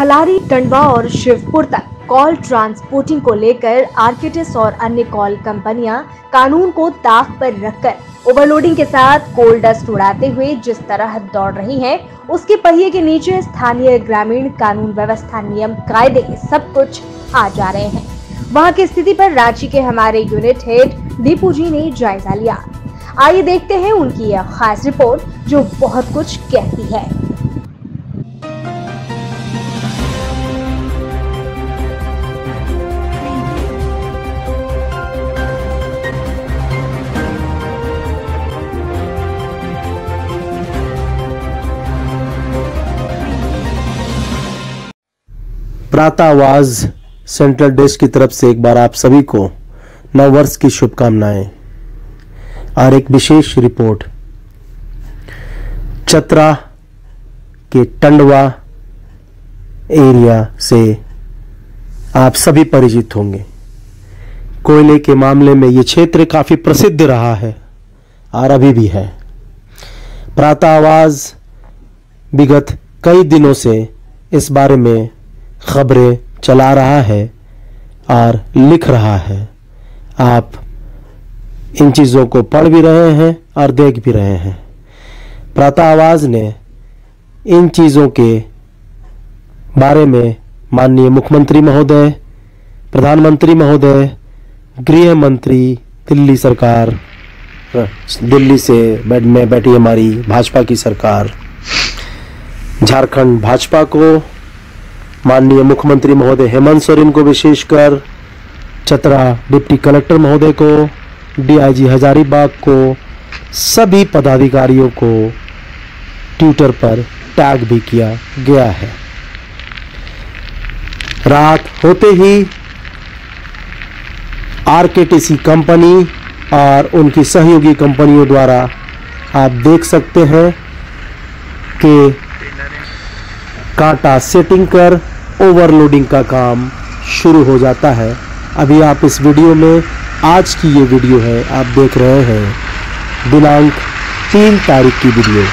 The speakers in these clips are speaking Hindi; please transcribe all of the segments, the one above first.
खलारी, टंडवा और शिवपुर तक कॉल ट्रांसपोर्टिंग को लेकर आर्किटिस और अन्य कॉल कंपनियां कानून को ताक पर रखकर ओवरलोडिंग के साथ कोल डस्ट उड़ाते हुए जिस तरह दौड़ रही हैं, उसके पहिए के नीचे स्थानीय ग्रामीण कानून व्यवस्था, नियम, कायदे सब कुछ आ जा रहे हैं। वहां की स्थिति पर रांची के हमारे यूनिट हेड दीपू जी ने जायजा लिया। आइए देखते हैं उनकी यह खास रिपोर्ट जो बहुत कुछ कहती है। प्रातः आवाज सेंट्रल डेस्क की तरफ से एक बार आप सभी को नववर्ष की शुभकामनाएं और एक विशेष रिपोर्ट। चतरा के टंडवा एरिया से आप सभी परिचित होंगे। कोयले के मामले में ये क्षेत्र काफी प्रसिद्ध रहा है और अभी भी है। प्रातः आवाज विगत कई दिनों से इस बारे में खबरें चला रहा है और लिख रहा है। आप इन चीज़ों को पढ़ भी रहे हैं और देख भी रहे हैं। प्रातः आवाज ने इन चीज़ों के बारे में माननीय मुख्यमंत्री महोदय, प्रधानमंत्री महोदय, गृह मंत्री, दिल्ली सरकार, दिल्ली से में बैठी हमारी भाजपा की सरकार, झारखंड भाजपा को, माननीय मुख्यमंत्री महोदय हेमंत सोरेन को, विशेषकर चतरा डिप्टी कलेक्टर महोदय को, डीआईजी हजारीबाग को, सभी पदाधिकारियों को ट्विटर पर टैग भी किया गया है। रात होते ही आरकेटीसी कंपनी और उनकी सहयोगी कंपनियों द्वारा आप देख सकते हैं कि कांटा सेटिंग कर ओवरलोडिंग का काम शुरू हो जाता है। अभी आप इस वीडियो में, आज की ये वीडियो है, आप देख रहे हैं दिनांक 3 तारीख की वीडियो,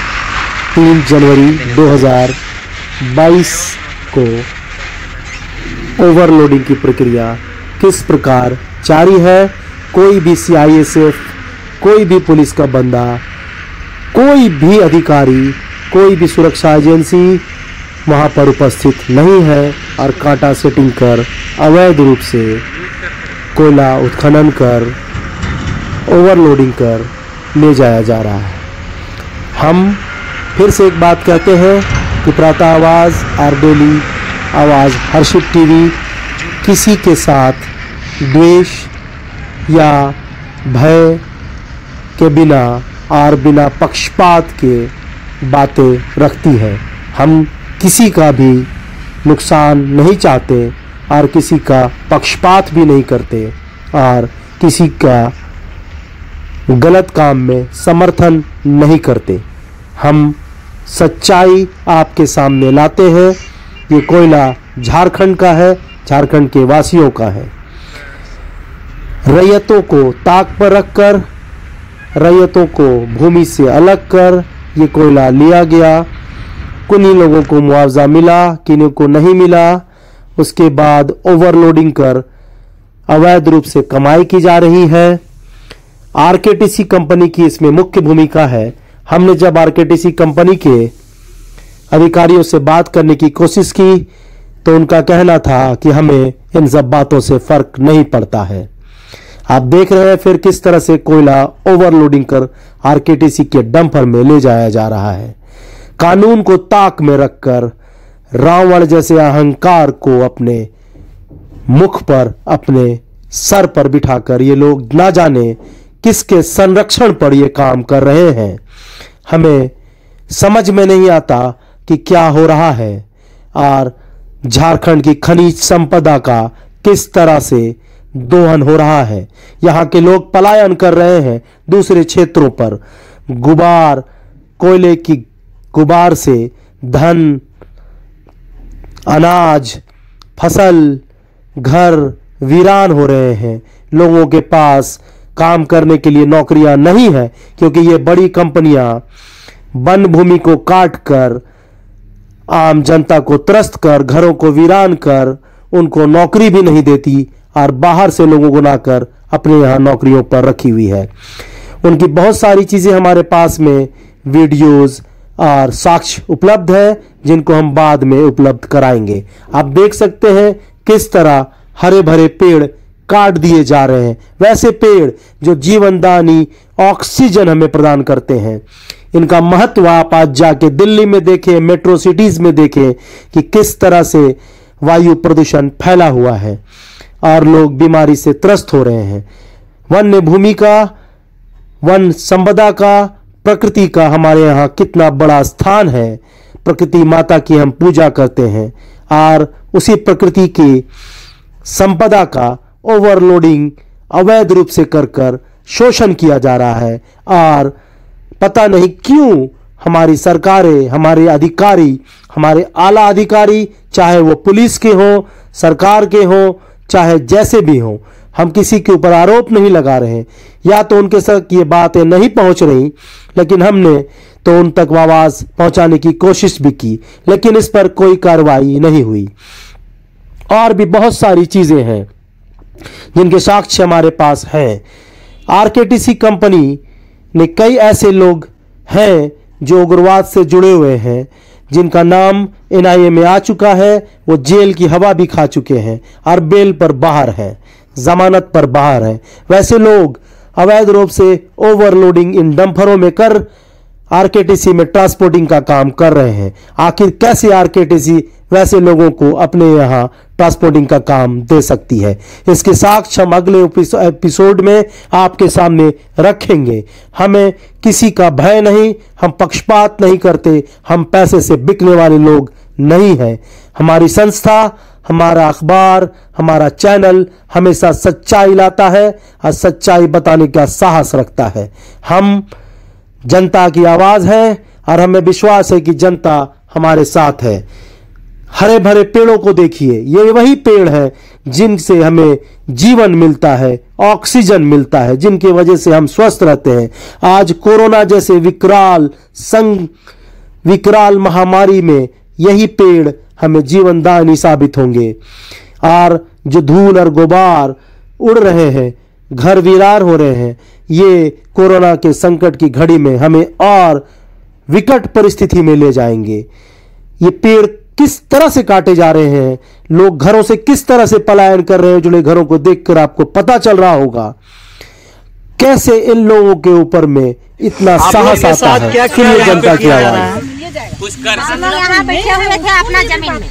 3 जनवरी 2022 को ओवरलोडिंग की प्रक्रिया किस प्रकार जारी है। कोई भी सीआईएसएफ, कोई भी पुलिस का बंदा, कोई भी अधिकारी, कोई भी सुरक्षा एजेंसी वहाँ पर उपस्थित नहीं है और कांटा सेटिंग कर अवैध रूप से कोयला उत्खनन कर ओवरलोडिंग कर ले जाया जा रहा है। हम फिर से एक बात कहते हैं कि प्रातः आवाज़ और डेली आवाज़, हर्षित टीवी किसी के साथ द्वेष या भय के बिना और बिना पक्षपात के बातें रखती है। हम किसी का भी नुकसान नहीं चाहते और किसी का पक्षपात भी नहीं करते और किसी का गलत काम में समर्थन नहीं करते। हम सच्चाई आपके सामने लाते हैं। ये कोयला झारखंड का है, झारखंड के वासियों का है। रैयतों को ताक पर रखकर, रैयतों को भूमि से अलग कर ये कोयला लिया गया। किन्हीं लोगों को मुआवजा मिला, किन्हीं को नहीं मिला। उसके बाद ओवरलोडिंग कर अवैध रूप से कमाई की जा रही है। आरकेटीसी कंपनी की इसमें मुख्य भूमिका है। हमने जब आरकेटीसी कंपनी के अधिकारियों से बात करने की कोशिश की तो उनका कहना था कि हमें इन सब बातों से फर्क नहीं पड़ता है। आप देख रहे हैं फिर किस तरह से कोयला ओवरलोडिंग कर आरकेटीसी के डंपर में ले जाया जा रहा है। कानून को ताक में रखकर रावण जैसे अहंकार को अपने मुख पर, अपने सर पर बिठाकर ये लोग ना जाने किसके संरक्षण पर ये काम कर रहे हैं। हमें समझ में नहीं आता कि क्या हो रहा है और झारखंड की खनिज संपदा का किस तरह से दोहन हो रहा है। यहाँ के लोग पलायन कर रहे हैं दूसरे क्षेत्रों पर। गुबार, कोयले की गुबार से धन, अनाज, फसल, घर वीरान हो रहे हैं। लोगों के पास काम करने के लिए नौकरियां नहीं है क्योंकि ये बड़ी कंपनियां वन भूमि को काट कर आम जनता को त्रस्त कर, घरों को वीरान कर, उनको नौकरी भी नहीं देती और बाहर से लोगों को लाकर अपने यहाँ नौकरियों पर रखी हुई है। उनकी बहुत सारी चीज़ें हमारे पास में वीडियोस और साक्ष्य उपलब्ध है, जिनको हम बाद में उपलब्ध कराएंगे। आप देख सकते हैं किस तरह हरे भरे पेड़ काट दिए जा रहे हैं, वैसे पेड़ जो जीवनदानी ऑक्सीजन हमें प्रदान करते हैं। इनका महत्व आप आज जाके दिल्ली में देखें, मेट्रो सिटीज में देखें कि किस तरह से वायु प्रदूषण फैला हुआ है और लोग बीमारी से त्रस्त हो रहे हैं। वन्य भूमि का, वन संपदा का, प्रकृति का हमारे यहाँ कितना बड़ा स्थान है। प्रकृति माता की हम पूजा करते हैं और उसी प्रकृति की संपदा का ओवरलोडिंग अवैध रूप से कर शोषण किया जा रहा है और पता नहीं क्यों हमारी सरकारें, हमारे अधिकारी, हमारे आला अधिकारी, चाहे वो पुलिस के हों, सरकार के हों, चाहे जैसे भी हों, हम किसी के ऊपर आरोप नहीं लगा रहे हैं, या तो उनके तक ये बातें नहीं पहुंच रही, लेकिन हमने तो उन तक आवाज पहुंचाने की कोशिश भी की, लेकिन इस पर कोई कार्रवाई नहीं हुई। और भी बहुत सारी चीजें हैं जिनके साक्ष्य हमारे पास हैं। आरकेटीसी कंपनी ने कई ऐसे लोग हैं जो उग्रवाद से जुड़े हुए हैं, जिनका नाम एनआईए में आ चुका है, वो जेल की हवा भी खा चुके हैं और बेल पर बाहर हैं, जमानत पर बाहर हैं। वैसे लोग अवैध रूप से ओवरलोडिंग इन डंपरों में कर आरकेटीसी में ट्रांसपोर्टिंग का काम कर रहे हैं। आखिर कैसे आरकेटीसी वैसे लोगों को अपने यहाँ ट्रांसपोर्टिंग का काम दे सकती है? इसके साक्ष्य हम अगले एपिसोड में आपके सामने रखेंगे। हमें किसी का भय नहीं, हम पक्षपात नहीं करते, हम पैसे से बिकने वाले लोग नहीं हैं। हमारी संस्था, हमारा अखबार, हमारा चैनल हमेशा सच्चाई लाता है और सच्चाई बताने का साहस रखता है। हम जनता की आवाज है और हमें विश्वास है कि जनता हमारे साथ है। हरे भरे पेड़ों को देखिए, ये वही पेड़ है जिनसे हमें जीवन मिलता है, ऑक्सीजन मिलता है, जिनकी वजह से हम स्वस्थ रहते हैं। आज कोरोना जैसे विकराल महामारी में यही पेड़ हमें जीवनदायी साबित होंगे। और जो धूल और गुबार उड़ रहे हैं, घर वीरान हो रहे हैं, ये कोरोना के संकट की घड़ी में हमें और विकट परिस्थिति में ले जाएंगे। ये पेड़ किस तरह से काटे जा रहे हैं, लोग घरों से किस तरह से पलायन कर रहे हैं, जुड़े घरों को देखकर आपको पता चल रहा होगा कैसे इन लोगों के ऊपर में इतना साहस आता है। सुनिए जनता की आवाज। हम लोग यहाँ बैठे हुए थे अपना जमीन में,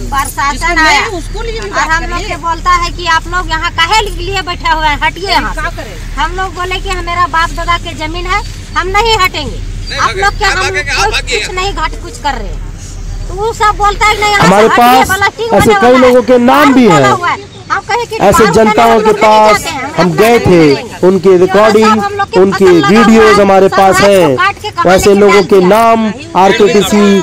प्रशासन आया और हम लोग के बोलता है कि आप लोग यहाँ काहे लिए बैठे हुए हैं, हटिए यहाँ। हम लोग बोले कि मेरा बाप दादा के जमीन है, हम नहीं हटेंगे। आप लोग क्या हम कुछ नहीं घाट कुछ कर रहे हैं, तो वो सब बोलता है नहीं। हमारे पास ऐसे कई लोगों के नाम भी हैं, ऐसे जनताओं के पास हम गए थे, उनकी रिकॉर्डिंग, उनकी वीडियोस हमारे पास है। ऐसे लोगों के नाम आरकेटीसी,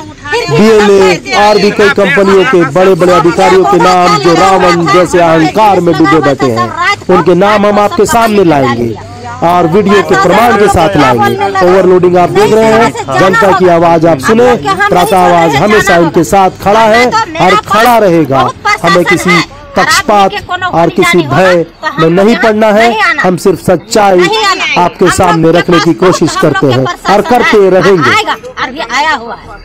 डीएलए और भी कई कंपनियों के बड़े बड़े अधिकारियों के नाम जो रावण जैसे अहंकार में डूबे बैठे हैं, उनके नाम हम आपके सामने लाएंगे और वीडियो के प्रमाण के साथ लाएंगे। ओवरलोडिंग आप देख रहे हैं, जनता की आवाज आप सुने। प्रातः आवाज हमेशा इनके साथ खड़ा है और खड़ा रहेगा। हमें किसी पक्षपात और किसी भय में नहीं पड़ना है, हम सिर्फ सच्चाई आपके सामने रखने की कोशिश करते हैं और करते रहेंगे। आया हुआ है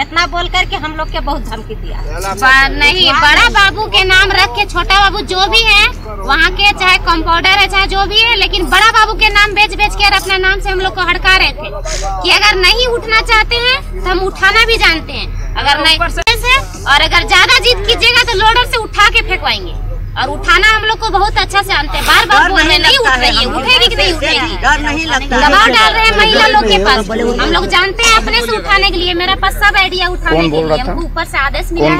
इतना बोल करके हम लोग के बहुत धमकी दिया। नहीं, बड़ा बाबू के नाम रख के छोटा बाबू जो भी है वहाँ के, चाहे कंपाउंडर है चाहे जो भी है, लेकिन बड़ा बाबू के नाम बेच के अपना नाम से हम लोग को हड़का रहे थे कि अगर नहीं उठना चाहते हैं तो हम उठाना भी जानते हैं, अगर नहीं से, और अगर ज्यादा जिद कीजिएगा तो लोडर से उठा के फेंकवाएंगे। और उठाना हम लोग को बहुत अच्छा से जानते हैं। बार बार बोल रहे नहीं उठ रही है, उठेगी कि नहीं उठेगी, डर नहीं लगता, दबाव डाल रहे हैं महिला लोग के पास। हम लोग जानते हैं अपने से उठाने के लिए, मेरा पास सब आइडिया उठाने के लिए, हमको ऊपर से आदेश मिला है।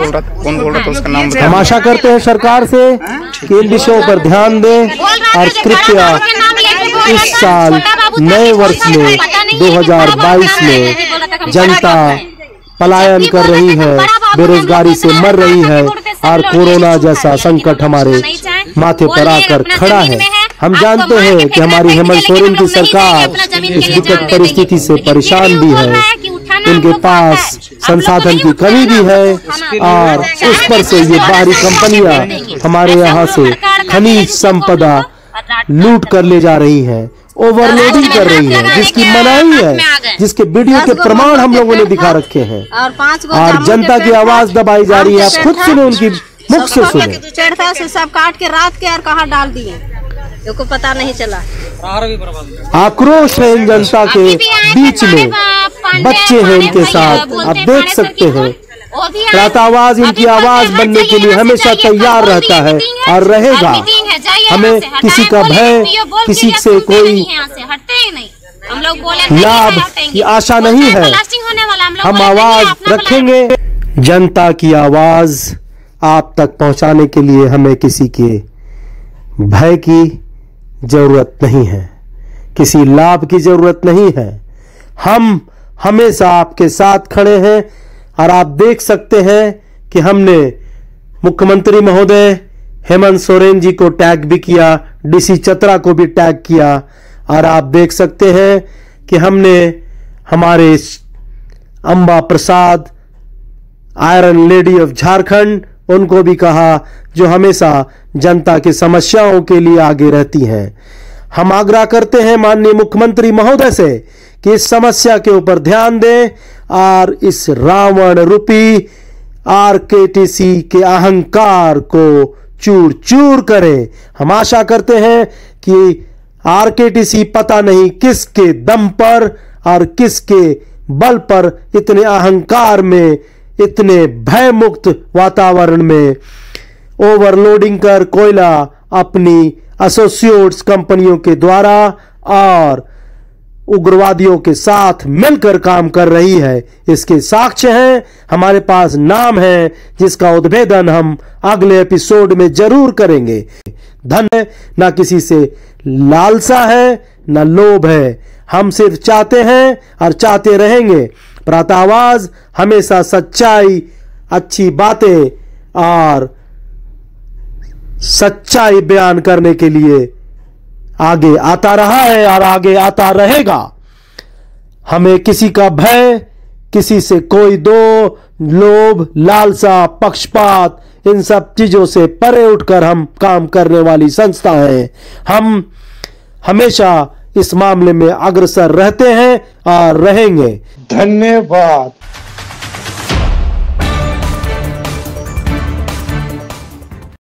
कौन बोल रहा था उसका नाम? हम आशा करते हैं सरकार से कि इन विषयों पर ध्यान दें और कृपया इस साल नए वर्ष में 2022 में जनता पलायन कर रही है, बेरोजगारी से मर रही है और कोरोना जैसा संकट हमारे माथे पर आकर खड़ा है। हम जानते हैं कि हमारी हेमंत सोरेन की सरकार इस विकट परिस्थिति से परेशान भी है, इनके पास संसाधन की कमी भी है और उस पर से ये बाहरी कंपनियां हमारे यहाँ से खनिज संपदा लूट कर ले जा रही हैं, ओवरलोडिंग कर रही है, जिसकी मनाही है, जिसके वीडियो के प्रमाण हम लोगों ने दिखा रखे हैं और जनता की आवाज दबाई जा रही है। आप खुद सुनो, उनकी मुख से सुनो। चढ़ता से सब काट के रात के और कहाँ डाल दिए को पता नहीं चला। आक्रोश है इन जनता के बीच में, बच्चे हैं इनके साथ, आप देख सकते हैं। प्रातावाज इनकी आवाज बनने के लिए हमेशा तैयार रहता है और रहेगा। हमें किसी का भय, किसी से कोई लाभ की आशा नहीं है। हम आवाज रखेंगे। जनता की आवाज आप तक पहुंचाने के लिए हमें किसी के भय की जरूरत नहीं है, किसी लाभ की जरूरत नहीं है। हम हमेशा आपके साथ खड़े हैं और आप देख सकते हैं कि हमने मुख्यमंत्री महोदय हेमंत सोरेन जी को टैग भी किया, डीसी चतरा को भी टैग किया और आप देख सकते हैं कि हमने हमारे Amba Prasad iron lady of Jharkhand उनको भी कहा, जो हमेशा जनता की समस्याओं के लिए आगे रहती हैं। हम आग्रह करते हैं माननीय मुख्यमंत्री महोदय से कि इस समस्या के ऊपर ध्यान दें और इस रावण रूपी आरकेटीसी के अहंकार को चूर चूर करें। हम आशा करते हैं कि आरकेटीसी पता नहीं किसके दम पर और किसके बल पर इतने अहंकार में, इतने भयमुक्त वातावरण में ओवरलोडिंग कर कोयला अपनी एसोसिएट्स कंपनियों के द्वारा और उग्रवादियों के साथ मिलकर काम कर रही है। इसके साक्ष्य हैं, हमारे पास नाम है, जिसका उद्भेदन हम अगले एपिसोड में जरूर करेंगे। धन है, ना किसी से लालसा है, ना लोभ है। हम सिर्फ चाहते हैं और चाहते रहेंगे। प्रातावाज हमेशा सच्चाई, अच्छी बातें और सच्चाई बयान करने के लिए आगे आता रहा है और आगे आता रहेगा। हमें किसी का भय, किसी से कोई दो लोभ, लालसा, पक्षपात, इन सब चीजों से परे उठकर हम काम करने वाली संस्था है। हम हमेशा इस मामले में अग्रसर रहते हैं और रहेंगे। धन्यवाद।